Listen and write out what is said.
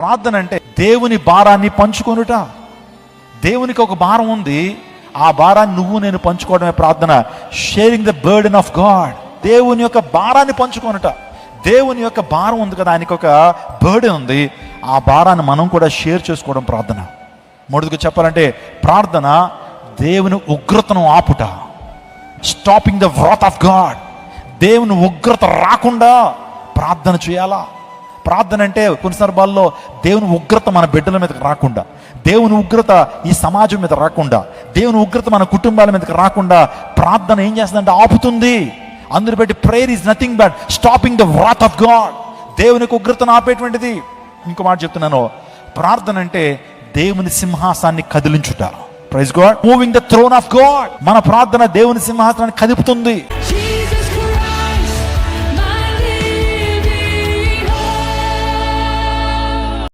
ప్రార్థన అంటే దేవుని భారాన్ని పంచుకొనుట. దేవునికి ఒక భారం ఉంది, ఆ భారాన్ని నువ్వు నేను పంచుకోవడమే ప్రార్థన. Sharing the burden of God. దేవుని యొక్క భారాన్ని పంచుకొనుట. దేవుని యొక్క భారం ఉంది కదా, ఆయనకి ఒక బర్డెన్ ఉంది, ఆ భారాన్ని మనం కూడా షేర్ చేసుకోవడం ప్రార్థన. మొదటిగా చెప్పాలంటే ప్రార్థన దేవుని ఉగ్రతను ఆపుట, stopping the wrath of God. దేవుని ఉగ్రత రాకుండా ప్రార్థన చేయాలా. ప్రార్థన అంటే కొన్ని సందర్భాల్లో దేవుని ఉగ్రత మన బిడ్డల మీదకి రాకుండా, దేవుని ఉగ్రత ఈ సమాజం మీద రాకుండా, దేవుని ఉగ్రత మన కుటుంబాల మీదకి రాకుండా ప్రార్థన ఏం చేస్తుందంటే ఆపుతుంది. అందుని బట్టి prayer is nothing but stopping the wrath of God. దేవునికి ఉగ్రతను ఆపేటువంటిది. ఇంకో మాట చెప్తున్నాను, ప్రార్థన అంటే దేవుని సింహాసాన్ని కదిలించుట. Praise God. Moving the throne of God. మన ప్రార్థన దేవుని సింహాసనాన్ని కదుపుతుంది.